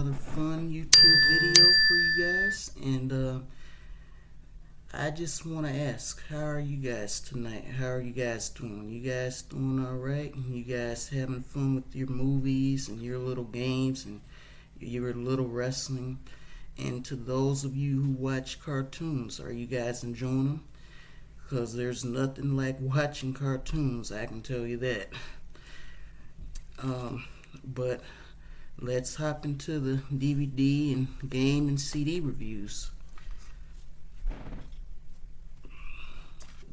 another fun YouTube video for you guys, and I just want to ask, how are you guys tonight? How are you guys doing? You guys doing alright? You guys having fun with your movies and your little games and your little wrestling? And to those of you who watch cartoons, are you guys enjoying them? Because there's nothing like watching cartoons, I can tell you that. But let's hop into the DVD and game and CD reviews.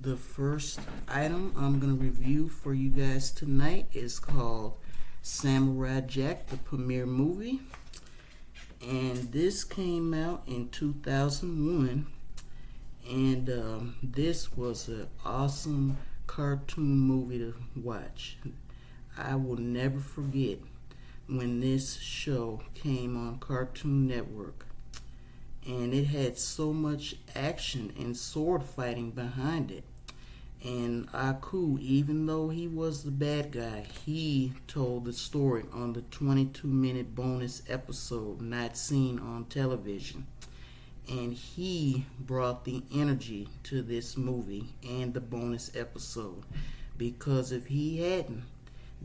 The first item I'm going to review for you guys tonight is called Samurai Jack, the premiere movie. And this came out in 2001. And this was an awesome cartoon movie to watch. I will never forget when this show came on Cartoon Network. And it had so much action and sword fighting behind it. And Aku, even though he was the bad guy, he told the story on the 22-minute bonus episode not seen on television. And he brought the energy to this movie and the bonus episode. Because if he hadn't,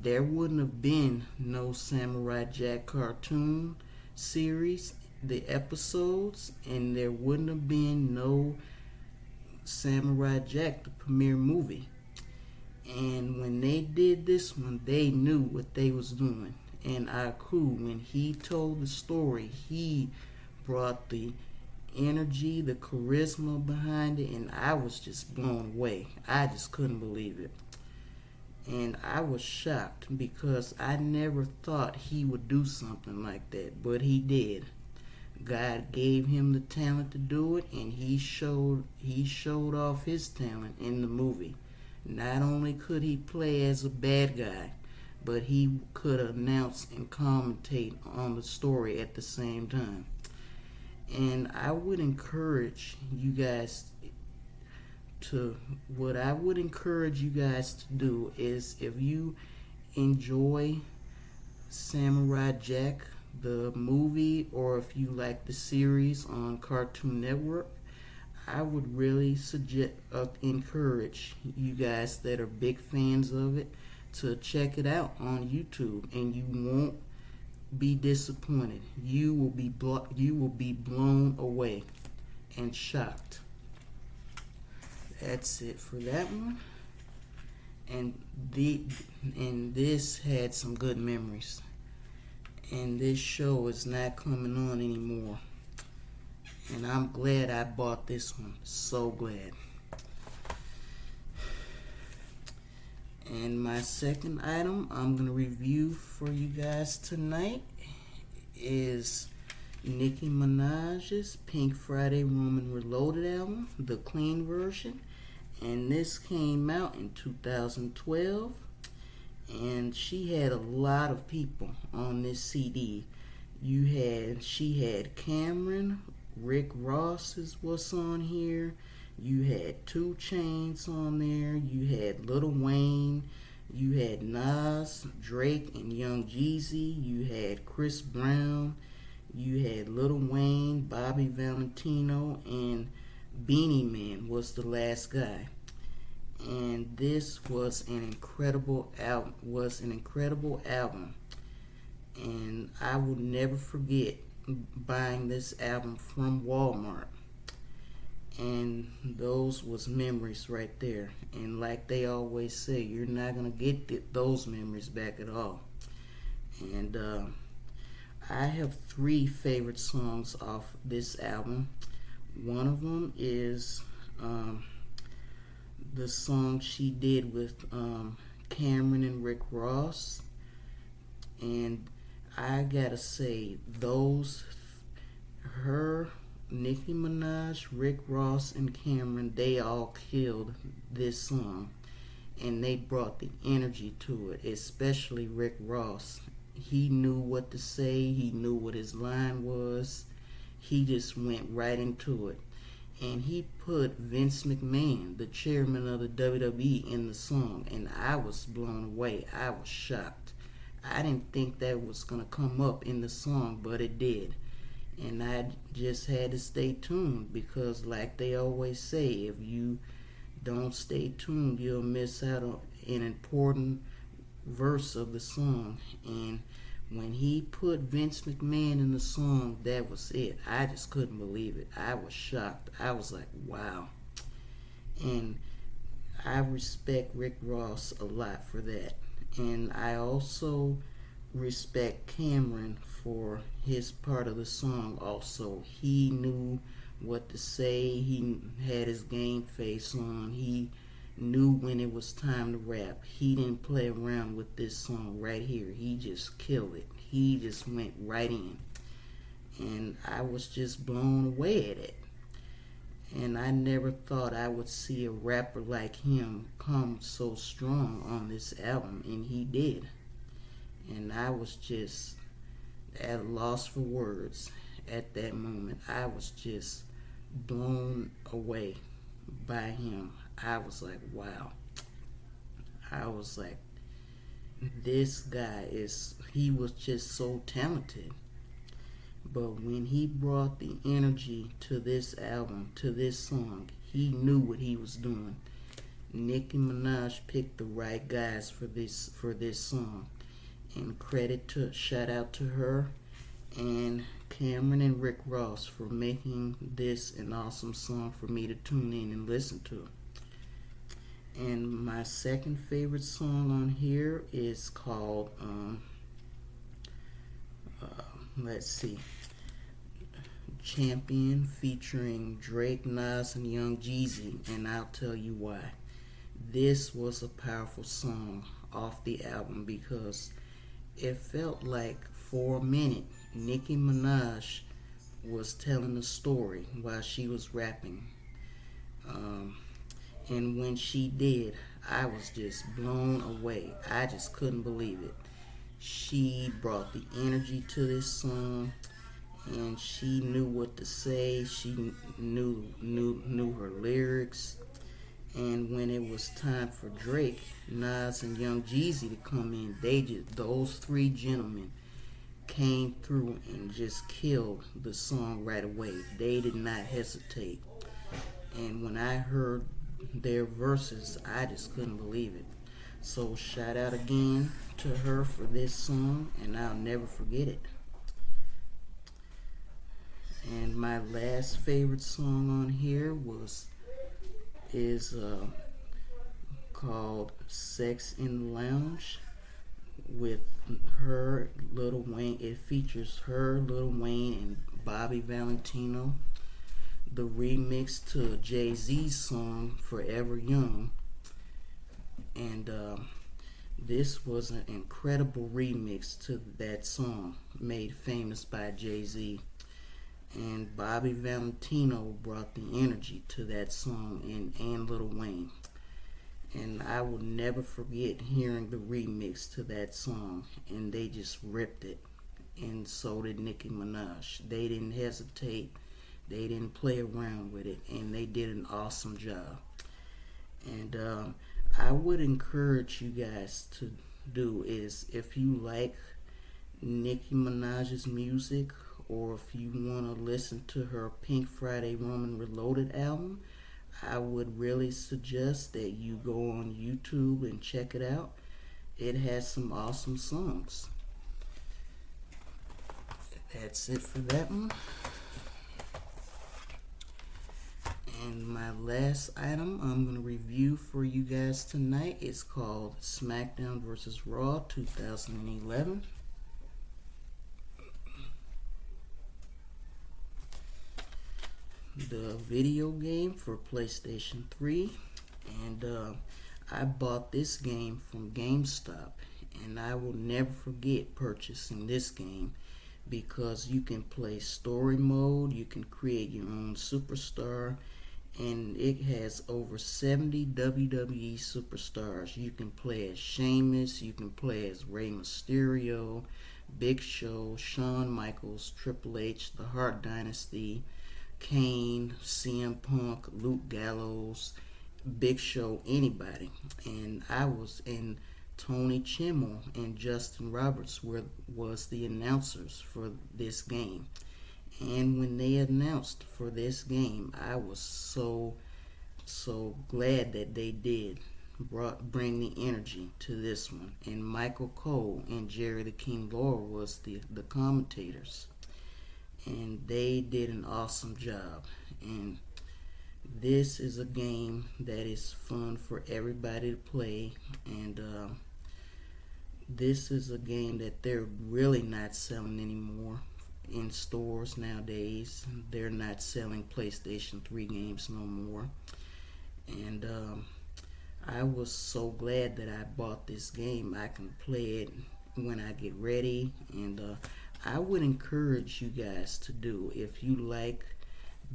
there wouldn't have been no Samurai Jack cartoon series, the episodes, and there wouldn't have been no Samurai Jack, the premiere movie. And when they did this one, they knew what they was doing. And Aku, when he told the story, he brought the energy, the charisma behind it, and I was just blown away. I just couldn't believe it. And I was shocked because I never thought he would do something like that, but he did. God gave him the talent to do it, and he showed off his talent in the movie. Not only could he play as a bad guy, but he could announce and commentate on the story at the same time. And I would encourage you guys to do is, if you enjoy Samurai Jack, the movie, or if you like the series on Cartoon Network, I would really encourage you guys that are big fans of it to check it out on YouTube, and you won't be disappointed. You will be blown away and shocked. That's it for that one. And this had some good memories. And this show is not coming on anymore. And I'm glad I bought this one. So glad. And my second item I'm going to review for you guys tonight is Nicki Minaj's Pink Friday Woman Reloaded album, the clean version. And this came out in 2012. And she had a lot of people on this CD. She had Cameron, Rick Ross is what's on here. You had 2 Chainz on there. You had Lil Wayne. You had Nas, Drake, and Young Jeezy. You had Chris Brown. You had Lil Wayne, Bobby Valentino, and Beanie Man was the last guy. And this was an incredible album. And I will never forget buying this album from Walmart. And those was memories right there. And like they always say, you're not going to get those memories back at all. And I have 3 favorite songs off this album. One of them is the song she did with Cameron and Rick Ross. And I gotta say, Nicki Minaj, Rick Ross, and Cameron, they all killed this song. And they brought the energy to it, especially Rick Ross. He knew what to say, he knew what his line was. He just went right into it. And he put Vince McMahon, the chairman of the WWE, in the song. And I was blown away. I was shocked. I didn't think that was gonna come up in the song, but it did. And I just had to stay tuned because, like they always say, if you don't stay tuned, you'll miss out on an important verse of the song. And when he put Vince McMahon in the song, that was it. I just couldn't believe it. I was shocked. I was like, wow. And I respect Rick Ross a lot for that. And I also respect Cameron for his part of the song also. He knew what to say. He had his game face on. He knew when it was time to rap. He didn't play around with this song right here. He just killed it. He just went right in. And I was just blown away at it. And I never thought I would see a rapper like him come so strong on this album, and he did. And I was just at a loss for words at that moment. I was just blown away by him. I was like, wow. I was like, this guy he was just so talented. But when he brought the energy to this album, to this song, he knew what he was doing. Nicki Minaj picked the right guys for this song. And shout out to her and Cameron and Rick Ross for making this an awesome song for me to tune in and listen to. And my second favorite song on here is called, let's see, Champion, featuring Drake, Nas, and Young Jeezy, and I'll tell you why. This was a powerful song off the album because it felt like for a minute Nicki Minaj was telling a story while she was rapping. And when she did, I was just blown away. I just couldn't believe it. She brought the energy to this song, and she knew what to say. She knew her lyrics. And when it was time for Drake, Nas, and Young Jeezy to come in, those three gentlemen came through and just killed the song right away. They did not hesitate. And when I heard their verses, I just couldn't believe it. So shout out again to her for this song, and I'll never forget it. And my last favorite song on here is called Sex in the Lounge with her, Lil Wayne. It features her, Lil Wayne, and Bobby Valentino. The remix to Jay-Z's song Forever Young. And this was an incredible remix to that song made famous by Jay-Z. And Bobby Valentino brought the energy to that song, and Lil Wayne. And I will never forget hearing the remix to that song, and they just ripped it. And so did Nicki Minaj. They didn't hesitate. They didn't play around with it, and they did an awesome job. And I would encourage you guys to do is, if you like Nicki Minaj's music, or if you want to listen to her Pink Friday Roman Reloaded album, I would really suggest that you go on YouTube and check it out. It has some awesome songs. That's it for that one. And my last item I'm going to review for you guys tonight is called Smackdown vs. Raw 2011. The video game for PlayStation 3, and I bought this game from GameStop, and I will never forget purchasing this game because you can play story mode, you can create your own superstar, and it has over 70 WWE superstars. You can play as Sheamus, you can play as Rey Mysterio, Big Show, Shawn Michaels, Triple H, the Hart Dynasty, Kane, CM Punk, Luke Gallows, Big Show, anybody. And Tony Chimmel and Justin Roberts was the announcers for this game. And when they announced for this game, I was so glad that they did bring the energy to this one. And Michael Cole and Jerry the King Lawler was the commentators. And they did an awesome job. And this is a game that is fun for everybody to play. And this is a game that they're really not selling anymore in stores nowadays. They're not selling PlayStation 3 games no more. And I was so glad that I bought this game. I can play it when I get ready. And I would encourage you guys to do, if you like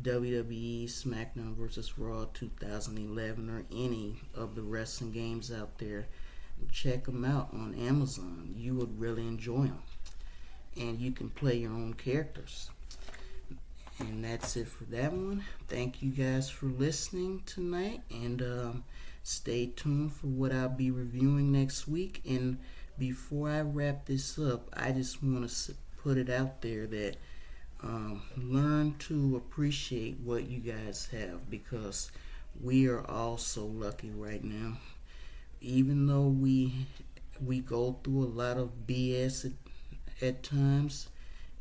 WWE Smackdown vs. Raw 2011 or any of the wrestling games out there, check them out on Amazon. You would really enjoy them. And you can play your own characters. And that's it for that one. Thank you guys for listening tonight. And stay tuned for what I'll be reviewing next week. And before I wrap this up, I just want to put it out there that learn to appreciate what you guys have, because we are all so lucky right now. Even though we go through a lot of BS at times,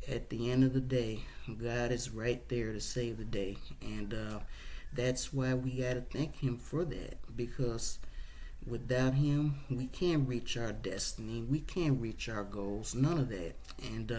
at the end of the day, God is right there to save the day. And that's why we got to thank Him for that, because without Him, we can't reach our destiny. We can't reach our goals. None of that. And